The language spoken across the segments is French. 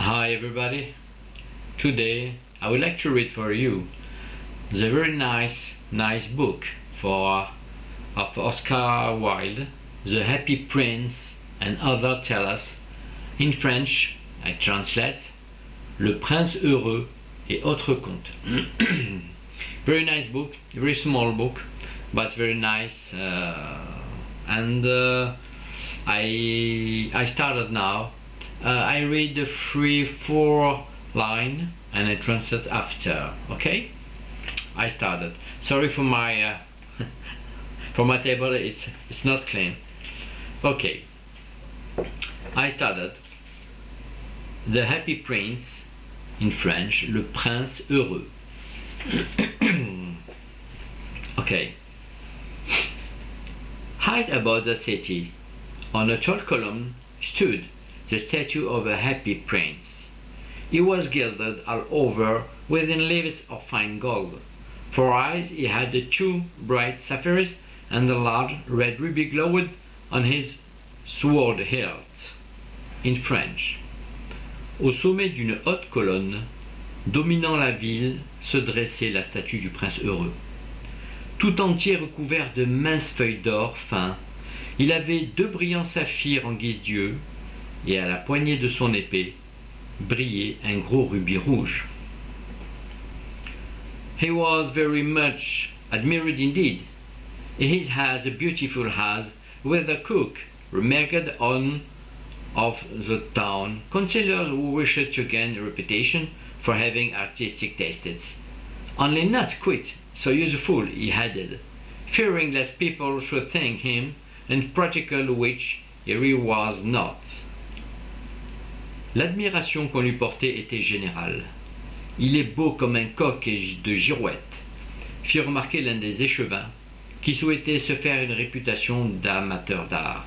Hi everybody, today I would like to read for you the very nice book of Oscar Wilde, The Happy Prince and Other Tales. In French, I translate Le Prince Heureux et autres contes. Very nice book, very small book, but very nice, and I started now. I read the 3-4 line and I translate after. Okay, I started. Sorry for my for my table. It's not clean. Okay, I started. The Happy Prince, in French, Le Prince Heureux. Okay. High above the city, on a tall column, stood the statue of a happy prince. He was gilded all over with leaves of fine gold. For eyes he had the 2 bright sapphires, and a large red ruby glowed on his sword hilt. In French. Au sommet d'une haute colonne, dominant la ville, se dressait la statue du prince heureux. Tout entier recouvert de minces feuilles d'or fin, il avait 2 brillants saphirs en guise d'yeux, et à la poignée de son épée brillait un gros rubis rouge. He was very much admired indeed. He has a beautiful house with a cook remarked on of the town, considered who wished to gain a reputation for having artistic tastes. Only not quite so useful, he added, fearing lest people should think him unpractical, which he really was not. L'admiration qu'on lui portait était générale. Il est beau comme un coq de girouette, fit remarquer l'un des échevins, qui souhaitait se faire une réputation d'amateur d'art.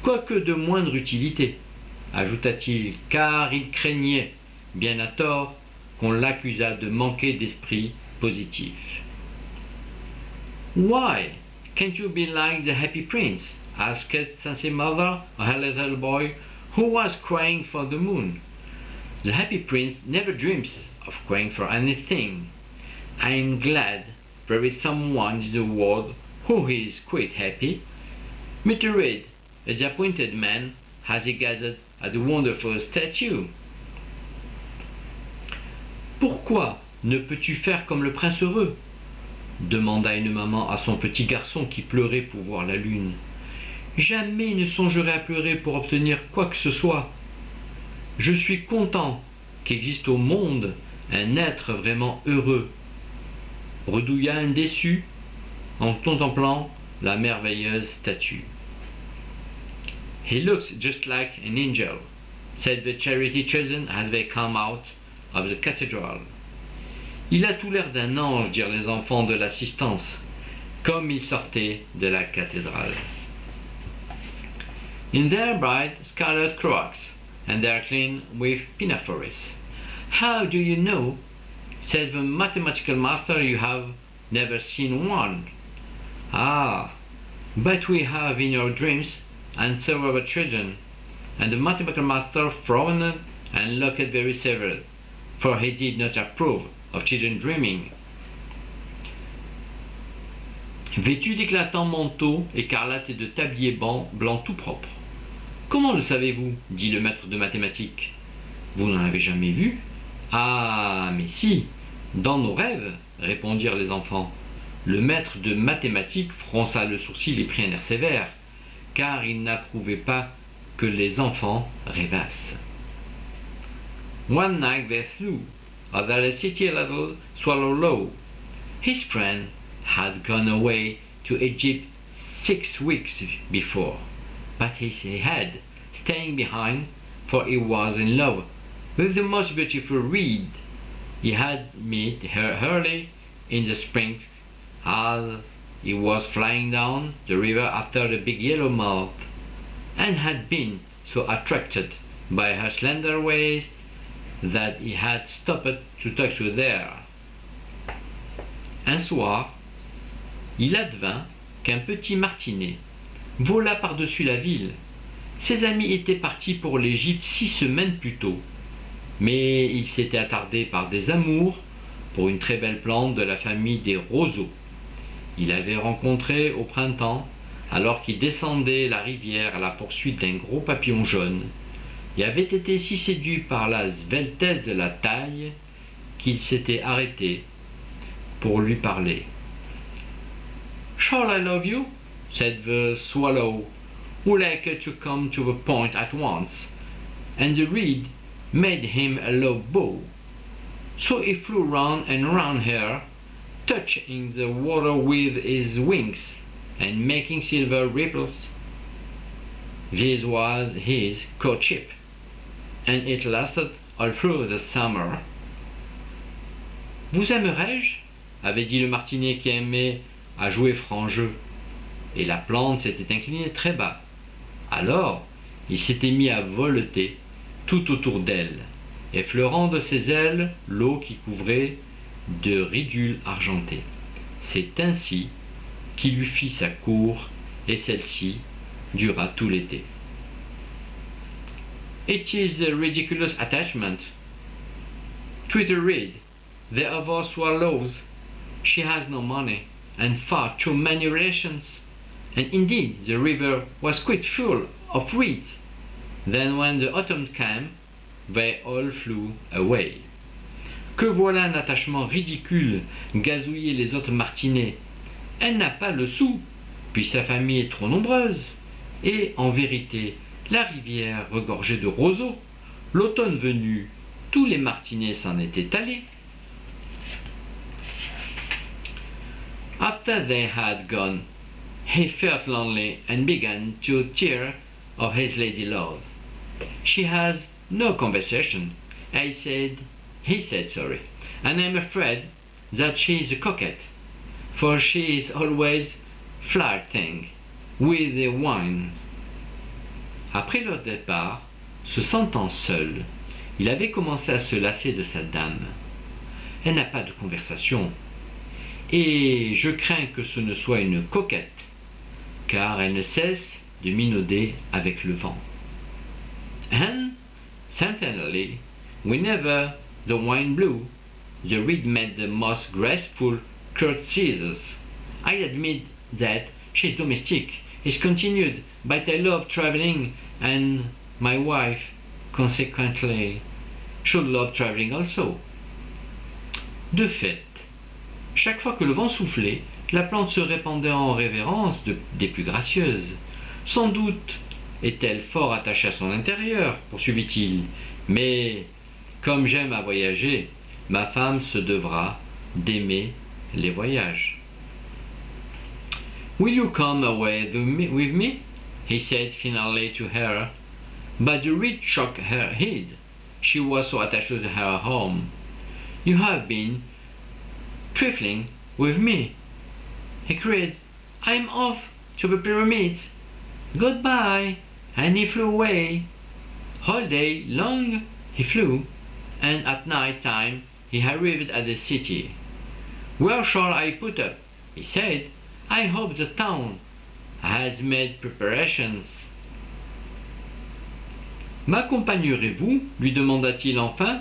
Quoique de moindre utilité, ajouta-t-il, car il craignait, bien à tort, qu'on l'accusât de manquer d'esprit positif. Why can't you be like the Happy Prince? Asked Sassy Mother of her little boy, who was crying for the moon. The Happy Prince never dreams of crying for anything. I am glad there is someone in the world who is quite happy. Muttered the disappointed man as he gazed at the wonderful statue. Pourquoi ne peux-tu faire comme le prince heureux? Demanda une maman à son petit garçon qui pleurait pour voir la lune. Jamais il ne songerait à pleurer pour obtenir quoi que ce soit. Je suis content qu'existe au monde un être vraiment heureux, redouilla un déçu en contemplant la merveilleuse statue. He looks just like an angel, said the charity children as they come out of the cathedral. Il a tout l'air d'un ange, dirent les enfants de l'assistance, comme il sortait de la cathédrale. In their bright scarlet cloaks, and they are clean with pinafores. How do you know, said the mathematical master, you have never seen one? Ah, but we have in our dreams, and so our children. And the mathematical master frowned and looked very severe, for he did not approve of children dreaming. Vêtu d'éclatants manteaux écarlates et de tabliers blancs tout propres. Comment le savez-vous? Dit le maître de mathématiques. Vous n'en avez jamais vu? Ah, mais si, dans nos rêves, répondirent les enfants. Le maître de mathématiques fronça le sourcil et prit un air sévère, car il n'approuvait pas que les enfants rêvassent. One night they flew over the city a little swallow low. His friend had gone away to Egypt 6 weeks before, but he had staying behind, for he was in love with the most beautiful reed. He had met her early in the spring as he was flying down the river after the big yellow mouth, and had been so attracted by her slender waist that he had stopped to talk to her. Un soir, il advint qu'un petit martinet vola par-dessus la ville. Ses amis étaient partis pour l'Égypte 6 semaines plus tôt, mais il s'était attardé par des amours pour une très belle plante de la famille des roseaux. Il l'avait rencontrée au printemps, alors qu'il descendait la rivière à la poursuite d'un gros papillon jaune, et avait été si séduit par la sveltesse de la taille qu'il s'était arrêté pour lui parler. "Shall I love you?" said the swallow, who liked to come to the point at once, and the reed made him a low bow. So he flew round and round her, touching the water with his wings and making silver ripples. This was his courtship, and it lasted all through the summer. "Vous aimerais-je?" avait dit le martinet qui aimait à jouer franc jeu. Et la plante s'était inclinée très bas. Alors, il s'était mis à voleter tout autour d'elle, effleurant de ses ailes l'eau qui couvrait de ridules argentées. C'est ainsi qu'il lui fit sa cour, et celle-ci dura tout l'été. "It is a ridiculous attachment," tweeted Reed. "The other swallows, she has no money, and far too many relations. And indeed, the river was quite full of reeds. Then when the autumn came, they all flew away." Que voilà un attachement ridicule, gazouiller les autres martinets. Elle n'a pas le sou, puis sa famille est trop nombreuse. Et, en vérité, la rivière regorgeait de roseaux. L'automne venu, tous les martinets s'en étaient allés. After they had gone, he felt lonely and began to tire of his lady love. "She has no conversation," he said, "and I'm afraid that she is a coquette, for she is always flirting with the wine." Après leur départ, se sentant seul, il avait commencé à se lasser de sa dame. Elle n'a pas de conversation, et je crains que ce ne soit une coquette, car elle ne cesse de minauder avec le vent. And certainly, whenever the wind blew, the reed made the most graceful curtsies. "I admit that she's domestic," is continued, "but I love traveling, and my wife, consequently, should love traveling also." De fait, chaque fois que le vent soufflait, la plante se répandait en révérences des plus gracieuses. Sans doute est-elle fort attachée à son intérieur, poursuivit-il, mais comme j'aime à voyager, ma femme se devra d'aimer les voyages. "Will you come away with me?" he said finally to her, but the reed shook her head. She was so attached to her home. "You have been trifling with me," he cried. "I'm off to the pyramids. Goodbye," and he flew away. All day long he flew, and at night time he arrived at the city. "Where shall I put up?" he said. "I hope the town has made preparations." "M'accompagnerez-vous?" lui demanda-t-il enfin,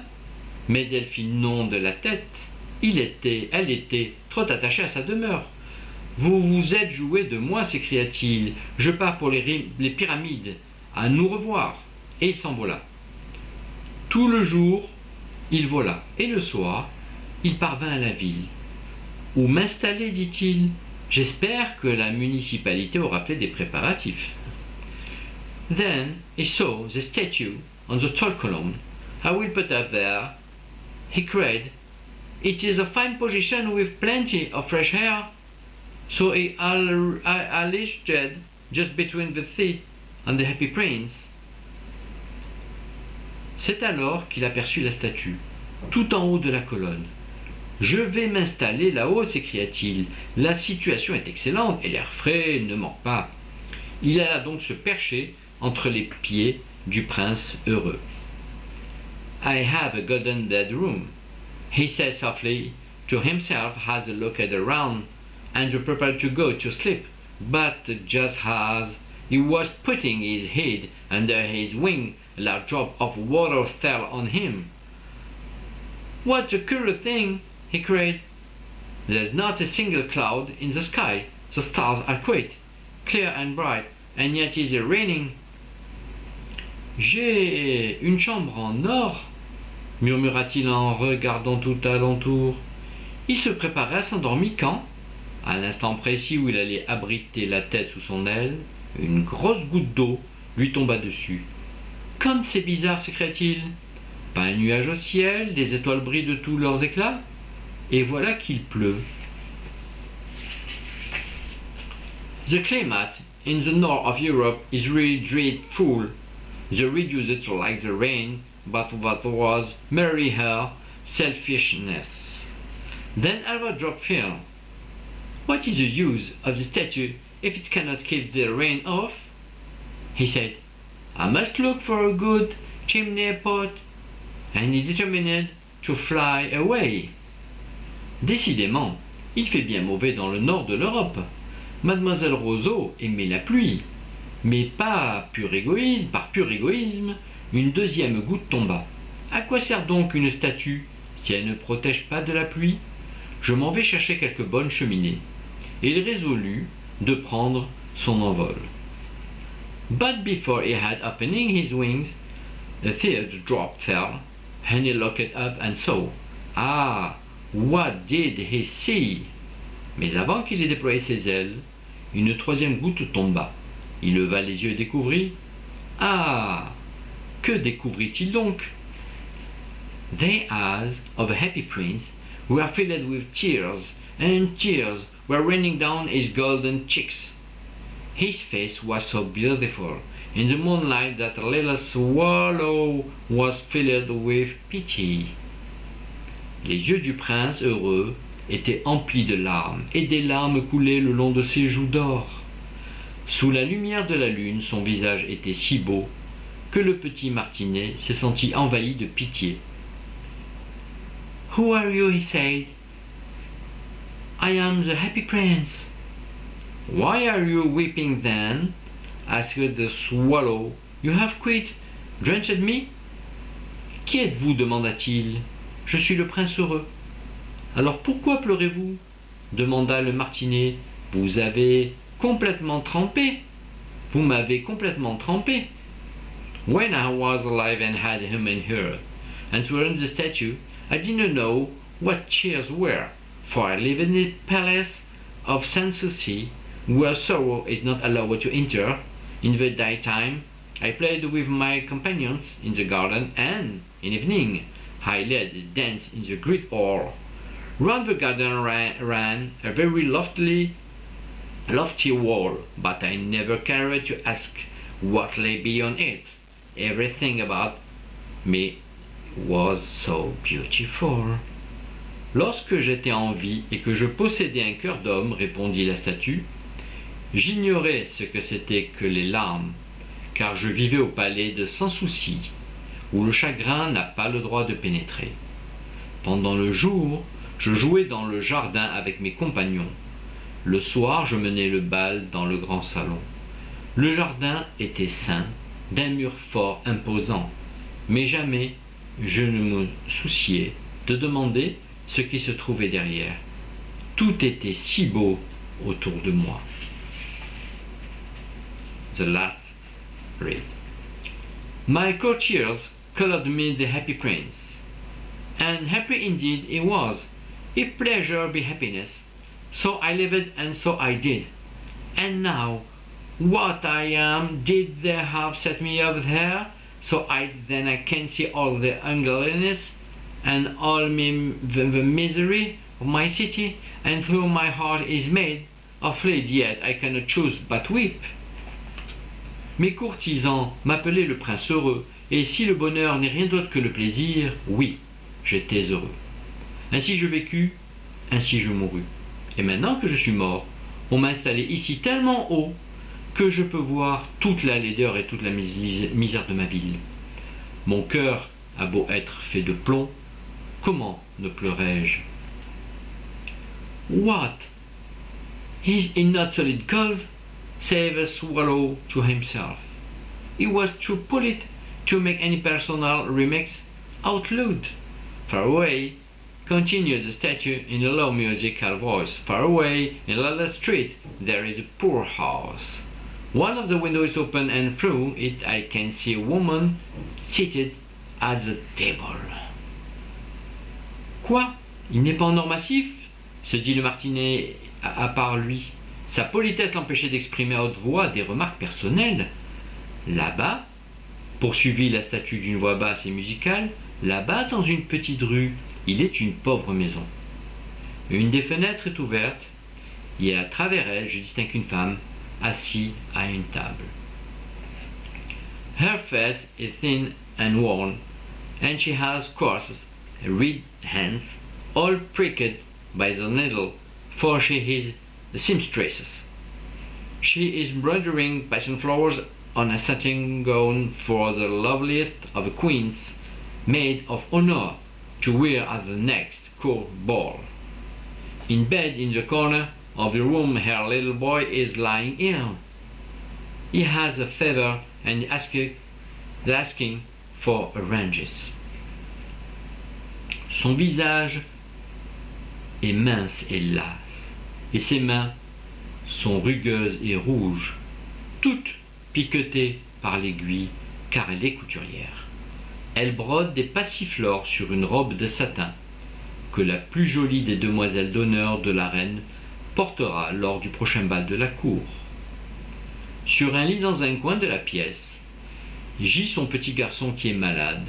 mais elle fit non de la tête. Elle était trop attachée à sa demeure. "Vous vous êtes joué de moi," s'écria-t-il. "Je pars pour les pyramides. À nous revoir." Et il s'envola. Tout le jour, il vola, et le soir, il parvint à la ville. "Où m'installer?" dit-il. "J'espère que la municipalité aura fait des préparatifs." Then he saw the statue on the tall column. "I will put up there," he cried. "It is a fine position with plenty of fresh air." So he alighted just between the thief and the happy prince. C'est alors qu'il aperçut la statue, tout en haut de la colonne. "Je vais m'installer là-haut," s'écria-t-il. "La situation est excellente et l'air frais ne manque pas." Il alla donc se percher entre les pieds du prince heureux. "I have a golden bedroom," he said softly to himself as he looked around and prepared to go to sleep. But just as he was putting his head under his wing, a large drop of water fell on him. What a cruel thing, he cried. There's not a single cloud in the sky. The stars are quite clear and bright, and yet it is raining. J'ai une chambre en or, murmura-t-il en regardant tout alentour. Il se préparait à s'endormir quand, à l'instant précis où il allait abriter la tête sous son aile, une grosse goutte d'eau lui tomba dessus. Comme c'est bizarre, s'écria-t-il. Pas un nuage au ciel, des étoiles brillent de tous leurs éclats, et voilà qu'il pleut. The climate in the north of Europe is really dreadful. The reed used to like the rain, but that was merely her selfishness. Then Alva dropped Phil. What is the use of the statue if it cannot keep the rain off? He said, I must look for a good chimney pot. And he determined to fly away. Décidément, il fait bien mauvais dans le nord de l'Europe. Mademoiselle Roseau aimait la pluie, mais par pur égoïsme, une deuxième goutte tomba. À quoi sert donc une statue si elle ne protège pas de la pluie? Je m'en vais chercher quelques bonnes cheminées. Et il résolut de prendre son envol. But before he had opening his wings, a third drop fell, and he looked up and saw. Ah, what did he see? Mais avant qu'il ait déployé ses ailes, une troisième goutte tomba. Il leva les yeux et découvrit. Ah, que découvrit-il donc? The eyes of a happy prince were filled with tears, and tears were raining down his golden cheeks. His face was so beautiful in the moonlight that little swallow was filled with pity. Les yeux du prince heureux étaient emplis de larmes, et des larmes coulaient le long de ses joues d'or. Sous la lumière de la lune, son visage était si beau que le petit martinet s'est senti envahi de pitié. Who are you? He said. I am the happy prince. Why are you weeping then? Asked the swallow. You have quite drenched me? Qui êtes-vous? Demanda-t-il. Je suis le prince heureux. Alors pourquoi pleurez-vous? Demanda le martinet. Vous avez complètement trempé. Vous m'avez complètement trempé. When I was alive and had human hair, and swore the statue, I didn't know what tears were, for I lived in the palace of Sanssouci, where sorrow is not allowed to enter. In the daytime, I played with my companions in the garden, and in evening, I led a dance in the great hall. Round the garden ran a very lofty wall, but I never cared to ask what lay beyond it. Everything about me was so beautiful. Lorsque j'étais en vie et que je possédais un cœur d'homme, répondit la statue, j'ignorais ce que c'était que les larmes, car je vivais au palais de Sanssouci, où le chagrin n'a pas le droit de pénétrer. Pendant le jour, je jouais dans le jardin avec mes compagnons. Le soir, je menais le bal dans le grand salon. Le jardin était sain, d'un mur fort imposant, mais jamais je ne me souciais de demander ce qui se trouvait derrière. Tout était si beau autour de moi. The last read. My courtiers called me the happy prince, and happy indeed he was, if pleasure be happiness. So I lived and so I did. And now, what I am, did they have set me up there, so then I can see all the ugliness and all the misery of my city, and though my heart is made of lead, yet I cannot choose but weep. Mes courtisans m'appelaient le prince heureux, et si le bonheur n'est rien d'autre que le plaisir, oui, j'étais heureux. Ainsi je vécus, ainsi je mourus. Et maintenant que je suis mort, on m'a installé ici tellement haut que je peux voir toute la laideur et toute la misère de ma ville. Mon cœur a beau être fait de plomb, comment ne pleurais-je? What? Is it not solid gold? Said the swallow to himself. He was too polite to make any personal remarks out loud, far away, continued the statue in a low musical voice. Far away, in another street, there is a poor house. One of the windows is open and through it I can see a woman seated at the table. Quoi? Il n'est pas en or massif? Se dit le martinet à part lui. Sa politesse l'empêchait d'exprimer à haute voix des remarques personnelles. Là-bas, poursuivit la statue d'une voix basse et musicale, là-bas dans une petite rue, il est une pauvre maison. Une des fenêtres est ouverte, et à travers elle, je distingue une femme assise à une table. Her face is thin and worn, and she has coarse, red hands, all pricked by the needle, for she is a seamstress. She is embroidering passion flowers on a satin gown for the loveliest of queens, maid of honor to wear at the next court ball. In bed in the corner of the room her little boy is lying ill. He has a fever and asking for oranges. Son visage est mince et las, et ses mains sont rugueuses et rouges, toutes piquetée par l'aiguille, car elle est couturière. Elle brode des passiflores sur une robe de satin que la plus jolie des demoiselles d'honneur de la reine portera lors du prochain bal de la cour. Sur un lit dans un coin de la pièce, gît son petit garçon qui est malade.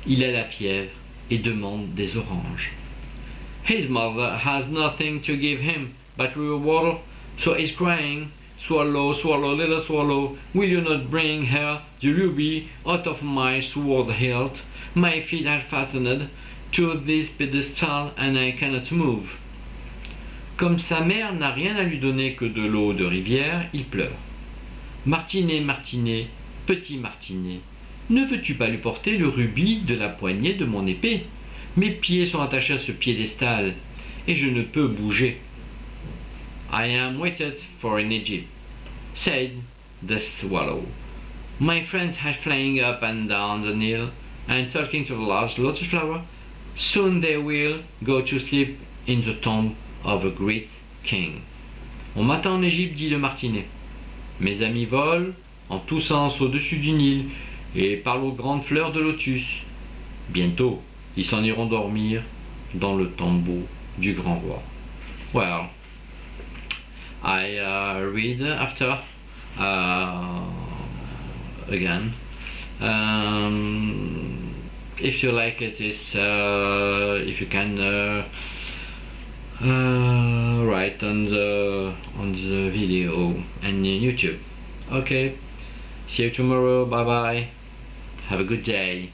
Il a la fièvre et demande des oranges. His mother has nothing to give him but real water, so he's crying. Swallow, swallow, little swallow, will you not bring her the ruby out of my sword hilt? My feet are fastened to this pedestal and I cannot move. Comme sa mère n'a rien à lui donner que de l'eau de rivière, il pleure. Martinet, Martinet, petit Martinet, ne veux-tu pas lui porter le rubis de la poignée de mon épée? Mes pieds sont attachés à ce piédestal et je ne peux bouger. I am waited for in Egypt, said the swallow. My friends are flying up and down the Nile and talking to the large lotus flower. Soon they will go to sleep in the tomb of a great king. On m'attend en Égypte, dit le martinet. Mes amis volent en tous sens au-dessus du Nil et parlent aux grandes fleurs de lotus. Bientôt, ils s'en iront dormir dans le tombeau du grand roi. Well, I read after again. If you like it, if you can write on the video and YouTube. Okay, see you tomorrow. Bye bye. Have a good day.